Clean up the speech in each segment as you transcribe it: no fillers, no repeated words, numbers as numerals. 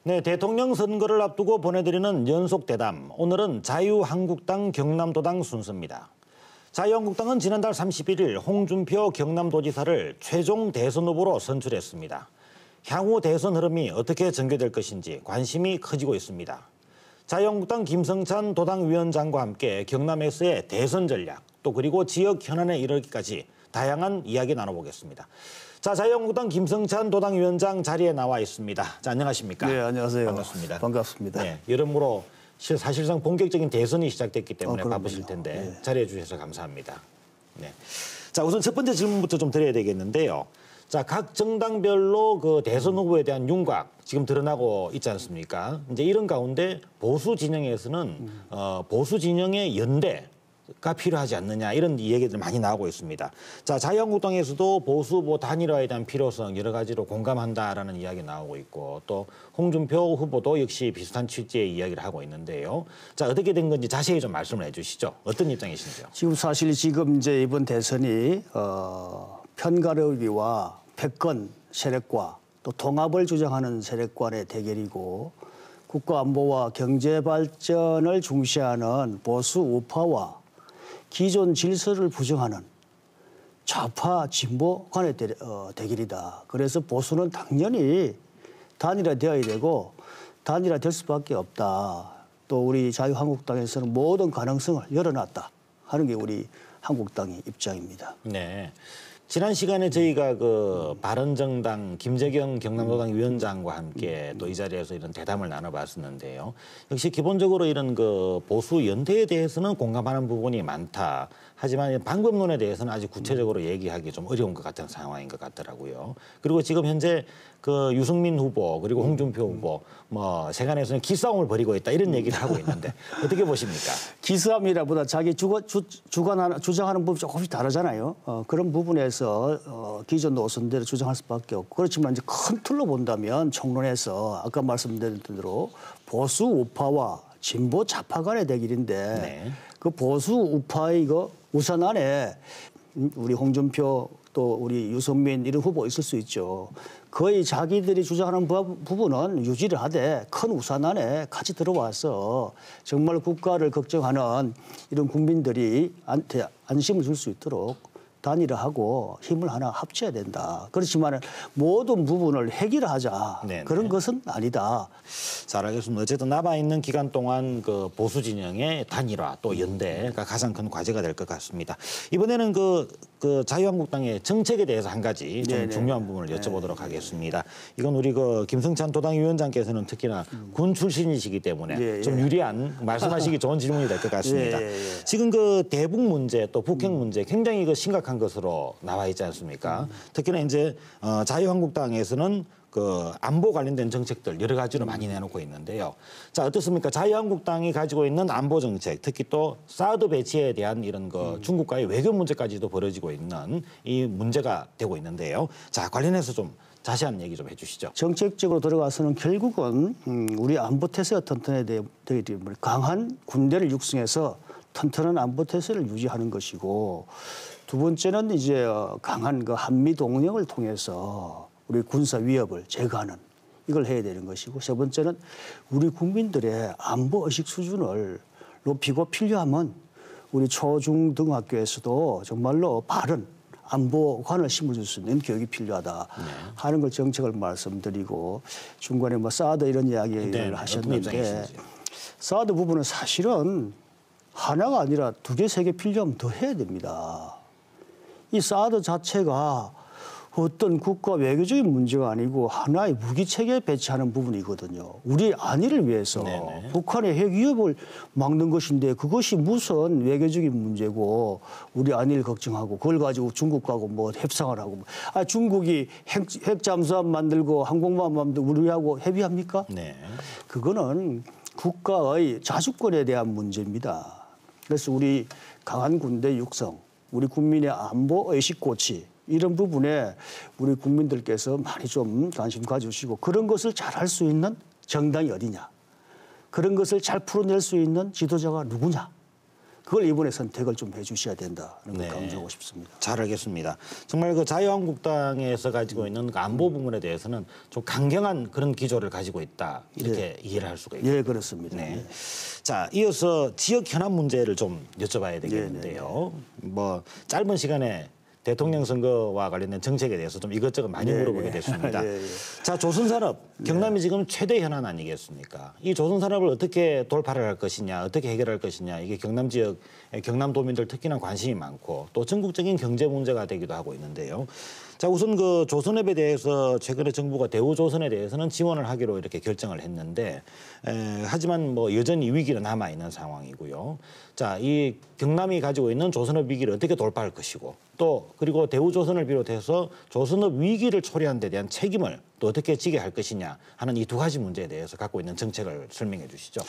네, 대통령 선거를 앞두고 보내드리는 연속 대담. 오늘은 자유한국당 경남도당 순서입니다. 자유한국당은 지난달 31일 홍준표 경남도지사를 최종 대선 후보로 선출했습니다. 향후 대선 흐름이 어떻게 전개될 것인지 관심이 커지고 있습니다. 자유한국당 김성찬 도당위원장과 함께 경남에서의 대선 전략, 또 그리고 지역 현안에 이르기까지 다양한 이야기 나눠보겠습니다. 자, 자유한국당 김성찬 도당위원장 자리에 나와 있습니다. 자, 안녕하십니까? 네, 안녕하세요. 반갑습니다. 반갑습니다. 네, 여러모로 사실상 본격적인 대선이 시작됐기 때문에 바쁘실 텐데 네. 자리해 주셔서 감사합니다. 네. 자, 우선 첫 번째 질문부터 좀 드려야 되겠는데요. 자, 각 정당별로 그 대선 후보에 대한 윤곽 지금 드러나고 있지 않습니까? 이제 이런 가운데 보수 진영에서는 보수 진영의 연대가 필요하지 않느냐 이런 얘기들 많이 나오고 있습니다. 자, 자유한국당에서도 보수 후보 단일화에 대한 필요성 여러 가지로 공감한다라는 이야기 나오고 있고, 또 홍준표 후보도 역시 비슷한 취지의 이야기를 하고 있는데요. 자, 어떻게 된 건지 자세히 좀 말씀을 해주시죠. 어떤 입장이신지요? 지금 사실 이제 이번 대선이 편가르기와 패권 세력과 또 통합을 주장하는 세력간의 대결이고, 국가 안보와 경제 발전을 중시하는 보수 우파와 기존 질서를 부정하는 좌파 진보 간의 대결이다. 그래서 보수는 당연히 단일화되어야 되고 단일화될 수밖에 없다. 또 우리 자유한국당에서는 모든 가능성을 열어놨다 하는 게 우리 한국당의 입장입니다. 네. 지난 시간에 저희가 그 바른정당 김재경 경남도당 위원장과 함께 또 이 자리에서 이런 대담을 나눠봤었는데요. 역시 기본적으로 이런 그 보수 연대에 대해서는 공감하는 부분이 많다. 하지만 방법론에 대해서는 아직 구체적으로 얘기하기 좀 어려운 것 같은 상황인 것 같더라고요. 그리고 지금 현재 그 유승민 후보 그리고 홍준표 후보 뭐 세간에서는 기싸움을 벌이고 있다 이런 얘기를 하고 있는데 어떻게 보십니까? 기싸움이라보다 자기 주장하는 부분이 조금씩 다르잖아요. 그런 부분에서 기존 노선대로 주장할 수밖에 없고, 그렇지만 이제 큰 틀로 본다면 총론에서 아까 말씀드린 대로 보수 우파와 진보 좌파 간의 대결인데 네. 그 보수 우파의 이거 우산 안에 우리 홍준표 또 우리 유승민 이런 후보 있을 수 있죠. 거의 자기들이 주장하는 부분은 유지를 하되 큰 우산 안에 같이 들어와서 정말 국가를 걱정하는 이런 국민들이 안심을 줄 수 있도록 단일화하고 힘을 하나 합쳐야 된다. 그렇지만 모든 부분을 해결하자. 네네. 그런 것은 아니다. 잘 알겠습니다. 어쨌든 남아있는 기간 동안 그 보수 진영의 단일화 또 연대가 가장 큰 과제가 될 것 같습니다. 이번에는 그 자유한국당의 정책에 대해서 한 가지 좀 네네. 중요한 부분을 여쭤보도록 하겠습니다. 이건 우리 그 김성찬 도당위원장께서는 특히나 군 출신이시기 때문에 좀 유리한 말씀하시기 좋은 질문이 될 것 같습니다. 지금 그 대북 문제 또 북핵 문제 굉장히 그 심각한 것으로 나와 있지 않습니까? 특히나 이제 자유한국당에서는 그 안보 관련된 정책들 여러 가지로 많이 내놓고 있는데요. 자, 어떻습니까? 자유한국당이 가지고 있는 안보 정책, 특히 또 사드 배치에 대한 이런 그 중국과의 외교 문제까지도 벌어지고 있는 이 문제가 되고 있는데요. 자, 관련해서 좀 자세한 얘기 좀 해주시죠. 정책적으로 들어가서는 결국은 우리 안보 태세가 튼튼해야 되기 때문에 강한 군대를 육성해서 튼튼한 안보 태세를 유지하는 것이고, 두 번째는 이제 강한 그 한미 동맹을 통해서 우리 군사 위협을 제거하는 이걸 해야 되는 것이고, 세 번째는 우리 국민들의 안보 의식 수준을 높이고 필요하면 우리 초중등학교에서도 정말로 바른 안보관을 심어줄 수 있는 교육이 필요하다 하는 걸 정책을 말씀드리고, 중간에 뭐 사드 이런 이야기를 하셨는데 사드 부분은 사실은 하나가 아니라 두 개, 세 개 필요하면 더 해야 됩니다. 이 사드 자체가 어떤 국가 외교적인 문제가 아니고 하나의 무기체계 배치하는 부분이거든요. 우리 안위를 위해서 네네. 북한의 핵 위협을 막는 것인데 그것이 무슨 외교적인 문제고 우리 안위를 걱정하고 그걸 가지고 중국하고 뭐 협상을 하고. 중국이 핵 잠수함 만들고 항공모함 만들고 우리하고 협의합니까? 네. 그거는 국가의 자주권에 대한 문제입니다. 그래서 우리 강한 군대 육성, 우리 국민의 안보 의식 고치 이런 부분에 우리 국민들께서 많이 좀 관심 가져주시고, 그런 것을 잘할 수 있는 정당이 어디냐, 그런 것을 잘 풀어낼 수 있는 지도자가 누구냐, 그걸 이번에 선택을 좀 해주셔야 된다는 걸 네. 강조하고 싶습니다. 잘 알겠습니다. 정말 그 자유한국당에서 가지고 있는 그 안보 부분에 대해서는 좀 강경한 그런 기조를 가지고 있다 이렇게 이해를 할 수가 있습니다. 예, 그렇습니다. 네. 예. 자, 이어서 지역 현안 문제를 좀 여쭤봐야 되겠는데요. 뭐 짧은 시간에 대통령 선거와 관련된 정책에 대해서 좀 이것저것 많이 물어보게 됐습니다. 예, 예. 자, 조선산업, 경남이 지금 최대 현안 아니겠습니까? 이 조선산업을 어떻게 돌파를 할 것이냐, 어떻게 해결할 것이냐, 이게 경남 지역, 경남도민들 특히나 관심이 많고 또 전국적인 경제 문제가 되기도 하고 있는데요. 자, 우선 그 조선업에 대해서 최근에 정부가 대우조선에 대해서는 지원을 하기로 이렇게 결정을 했는데, 하지만 뭐 여전히 위기는 남아 있는 상황이고요. 자, 이 경남이 가지고 있는 조선업 위기를 어떻게 돌파할 것이고, 또 그리고 대우조선을 비롯해서 조선업 위기를 초래한 데 대한 책임을 또 어떻게 지게 할 것이냐 하는 이 두 가지 문제에 대해서 갖고 있는 정책을 설명해 주시죠.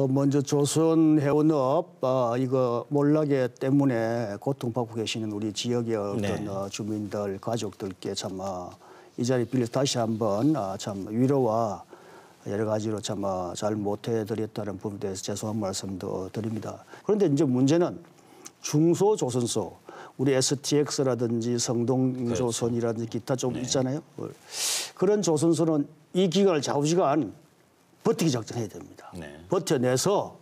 먼저 조선 해운업 이거 몰락에 때문에 고통받고 계시는 우리 지역의 어떤 주민들 가족들께 참 이 자리 빌려서 다시 한번 참 위로와 여러 가지로 참 잘 못해드렸다는 부분에 대해서 죄송한 말씀도 드립니다. 그런데 이제 문제는 중소조선소 우리 STX라든지 성동조선이라든지 기타 좀 있잖아요. 그런 조선소는 이 기간을 좌우지간 버티기 작전해야 됩니다. 버텨내서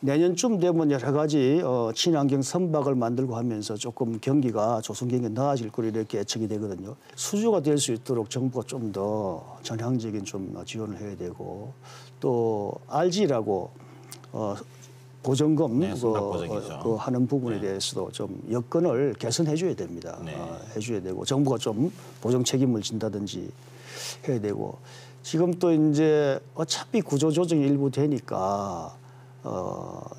내년쯤 되면 여러 가지 친환경 선박을 만들고 하면서 조금 경기가 조선 경기가 나아질 거로 이렇게 예측이 되거든요. 수주가 될 수 있도록 정부가 좀 더 전향적인 좀 지원을 해야 되고 또 RG라고 보전금 그 하는 부분에 대해서도 좀 여건을 개선해 줘야 됩니다. 해줘야 되고 정부가 좀 보정 책임을 진다든지 해야 되고 지금 또 이제 어차피 구조조정이 일부 되니까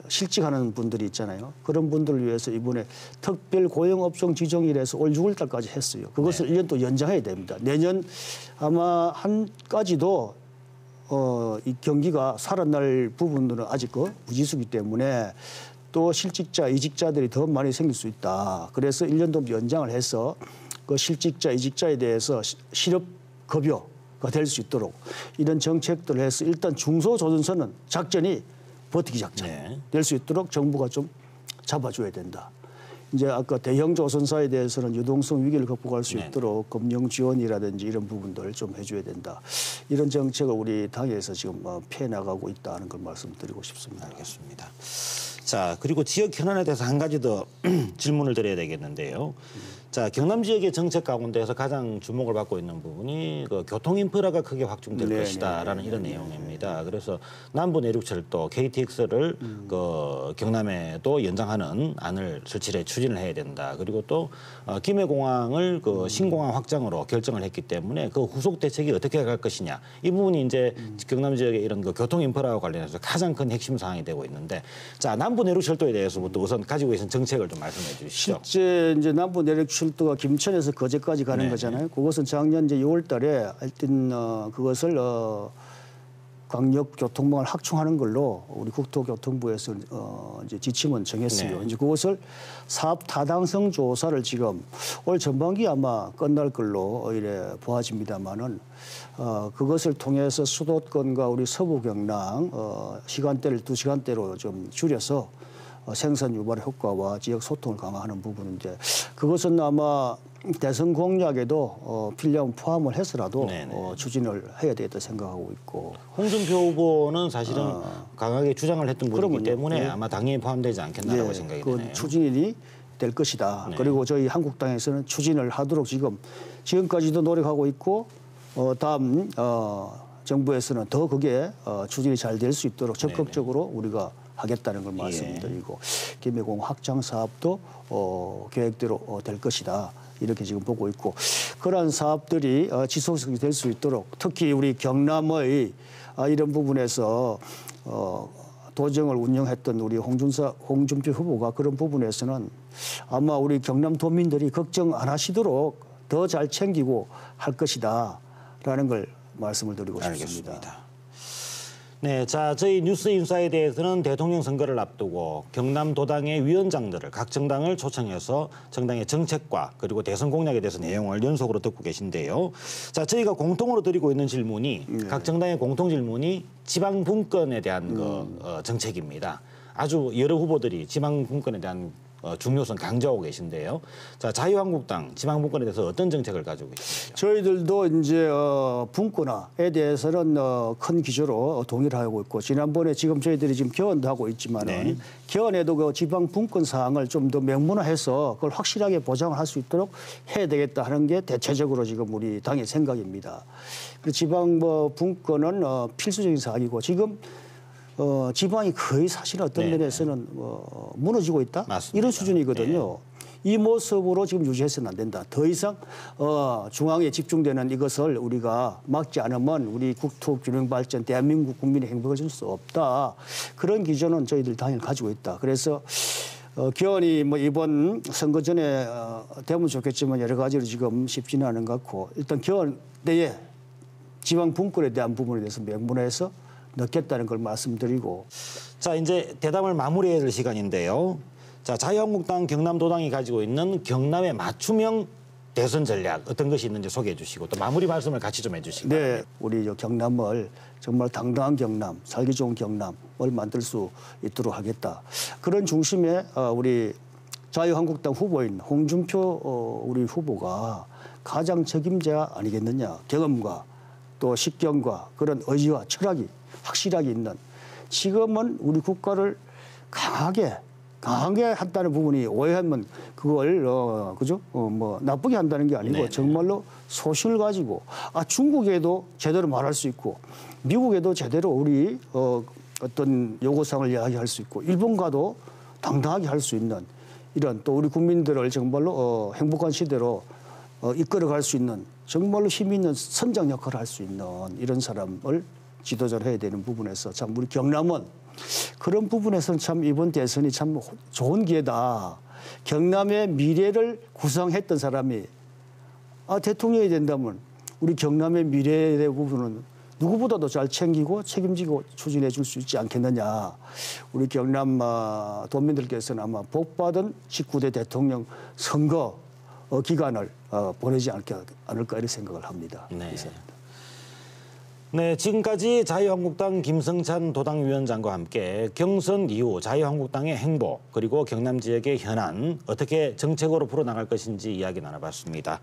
실직하는 분들이 있잖아요. 그런 분들을 위해서 이번에 특별 고용업종 지정일에서 올 6월 달까지 했어요. 그것을 1년 또 연장해야 됩니다. 내년 아마 한까지도 이 경기가 살아날 부분들은 아직 무지수기 때문에 또 실직자, 이직자들이 더 많이 생길 수 있다. 그래서 1년 더 연장을 해서 그 실직자, 이직자에 대해서 실업급여가 될 수 있도록 이런 정책들을 해서 일단 중소조선소는 작전이 버티기 작전 될 수 있도록 정부가 좀 잡아줘야 된다. 이제 아까 대형 조선사에 대해서는 유동성 위기를 극복할 수 있도록 금융 지원이라든지 이런 부분들을 좀 해줘야 된다. 이런 정책을 우리 당에서 지금 펴나가고 있다는 걸 말씀드리고 싶습니다. 알겠습니다. 자, 그리고 지역 현안에 대해서 한 가지 더 질문을 드려야 되겠는데요. 자, 경남 지역의 정책 가운데서 가장 주목을 받고 있는 부분이 그 교통 인프라가 크게 확충될 것이다라는 이런 내용입니다. 그래서 남부 내륙철도 KTX를 그 경남에도 연장하는 안을 설치를 추진을 해야 된다. 그리고 또 김해공항을 그 신공항 확장으로 결정을 했기 때문에 그 후속 대책이 어떻게 갈 것이냐 이 부분이 이제 경남 지역의 이런 그 교통 인프라와 관련해서 가장 큰 핵심 사항이 되고 있는데, 자, 남부 내륙철도에 대해서부터 우선 가지고 계신 정책을 좀 말씀해 주시죠. 실제 이제 남부 내륙 철도가 김천에서 거제까지 가는 거잖아요. 그것은 작년 이제 6월달에 하여튼 그것을 광역교통망을 확충하는 걸로 우리 국토교통부에서 이제 지침은 정했어요. 이제 그것을 사업 타당성 조사를 지금 올 전반기 아마 끝날 걸로 이래 보아집니다만은 그것을 통해서 수도권과 우리 서부 경남 시간대를 2시간대로 좀 줄여서 생산 유발 효과와 지역 소통을 강화하는 부분인데 그것은 아마 대선 공약에도 필요하면 포함을 해서라도 추진을 해야 되겠다 생각하고 있고. 홍준표 후보는 사실은 강하게 주장을 했던 분이기 때문에 아마 당연히 포함되지 않겠나라고 생각이 드네요. 추진이 될 것이다. 그리고 저희 한국당에서는 추진을 하도록 지금까지도 노력하고 있고 다음 정부에서는 더 그게 추진이 잘 될 수 있도록 적극적으로 우리가 하겠다는 걸 말씀드리고 김해공 확장 사업도 계획대로 될 것이다. 이렇게 지금 보고 있고 그러한 사업들이 지속이 될 수 있도록 특히 우리 경남의 이런 부분에서 도정을 운영했던 우리 홍준표 후보가 그런 부분에서는 아마 우리 경남 도민들이 걱정 안 하시도록 더 잘 챙기고 할 것이다라는 걸 말씀을 드리고 싶습니다. 알겠습니다. 네, 자, 저희 뉴스 인사에 대해서는 대통령 선거를 앞두고 경남도당의 위원장들을 각 정당을 초청해서 정당의 정책과 그리고 대선 공약에 대해서 내용을 연속으로 듣고 계신데요. 자, 저희가 공통으로 드리고 있는 질문이 각 정당의 공통 질문이 지방 분권에 대한 정책입니다. 아주 여러 후보들이 지방분권에 대한 중요성 강조하고 계신데요. 자, 자유한국당 지방분권에 대해서 어떤 정책을 가지고 계십니까? 저희들도 이제 분권화에 대해서는 큰 기조로 동의를 하고 있고 지난번에 지금 저희들이 지금 개헌도 하고 있지만은 네. 개헌에도 그 지방 분권 사항을 좀 더 명문화해서 그걸 확실하게 보장을 할 수 있도록 해야 되겠다 하는 게 대체적으로 지금 우리 당의 생각입니다. 그리고 지방 분권은 필수적인 사항이고 지금 지방이 거의 사실 어떤 네. 면에서는 무너지고 있다 맞습니다. 이런 수준이거든요. 이 모습으로 지금 유지해서는 안 된다. 더 이상 중앙에 집중되는 이것을 우리가 막지 않으면 우리 국토 균형 발전, 대한민국 국민의 행복을 줄 수 없다. 그런 기조는 저희들 당연히 가지고 있다. 그래서 개헌이 뭐 이번 선거 전에 되면 좋겠지만 여러 가지로 지금 쉽지는 않은 것 같고 일단 개헌 때에 지방 분권에 대한 부분에 대해서 명문화해서 넣겠다는 걸 말씀드리고. 자, 이제 대담을 마무리해야 될 시간인데요. 자, 자유한국당 경남도당이 가지고 있는 경남의 맞춤형 대선 전략 어떤 것이 있는지 소개해 주시고 또 마무리 말씀을 같이 좀 해주시기 바랍니다. 네, 우리 경남을 정말 당당한 경남, 살기 좋은 경남을 만들 수 있도록 하겠다. 그런 중심에 우리 자유한국당 후보인 홍준표 우리 후보가 가장 책임자 아니겠느냐. 경험과 또 식견과 그런 의지와 철학이 확실하게 있는 지금은 우리 국가를 강하게 한다는 부분이 오해하면 그걸 그죠? 뭐 나쁘게 한다는 게 아니고 네네. 정말로 소신을 가지고 중국에도 제대로 말할 수 있고 미국에도 제대로 우리 어떤 요구사항을 이야기할 수 있고 일본과도 당당하게 할 수 있는 이런 또 우리 국민들을 정말로 행복한 시대로 이끌어갈 수 있는 정말로 힘 있는 선장 역할을 할 수 있는 이런 사람을 지도자를 해야 되는 부분에서 참 우리 경남은 그런 부분에서는 참 이번 대선이 참 좋은 기회다. 경남의 미래를 구상했던 사람이 대통령이 된다면 우리 경남의 미래의 부분은 누구보다도 잘 챙기고 책임지고 추진해 줄 수 있지 않겠느냐. 우리 경남 도민들께서는 아마 복받은 19대 대통령 선거 기간을 보내지 않을까 이런 생각을 합니다. 네. 네, 지금까지 자유한국당 김성찬 도당위원장과 함께 경선 이후 자유한국당의 행보 그리고 경남 지역의 현안 어떻게 정책으로 풀어나갈 것인지 이야기 나눠봤습니다.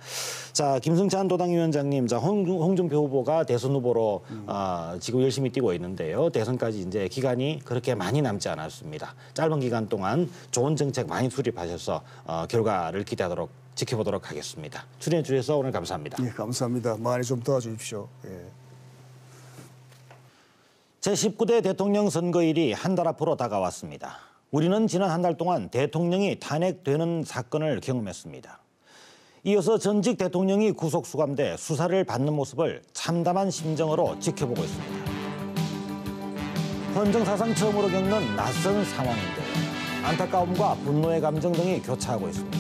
자, 김성찬 도당위원장님, 자 홍준표 후보가 대선 후보로 지금 열심히 뛰고 있는데요. 대선까지 이제 기간이 그렇게 많이 남지 않았습니다. 짧은 기간 동안 좋은 정책 많이 수립하셔서 결과를 기대하도록 지켜보도록 하겠습니다. 출연해 주셔서 오늘 감사합니다. 네, 감사합니다. 많이 좀 도와주십시오. 예. 제19대 대통령 선거일이 한 달 앞으로 다가왔습니다. 우리는 지난 한 달 동안 대통령이 탄핵되는 사건을 경험했습니다. 이어서 전직 대통령이 구속 수감돼 수사를 받는 모습을 참담한 심정으로 지켜보고 있습니다. 헌정 사상 처음으로 겪는 낯선 상황인데요. 안타까움과 분노의 감정 등이 교차하고 있습니다.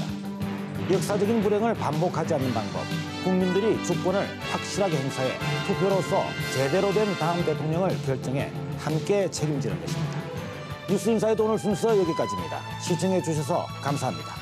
역사적인 불행을 반복하지 않는 방법, 국민들이 주권을 확실하게 행사해 투표로서 제대로 된 다음 대통령을 결정해 함께 책임지는 것입니다. 뉴스인사이드 오늘 순서 여기까지입니다. 시청해 주셔서 감사합니다.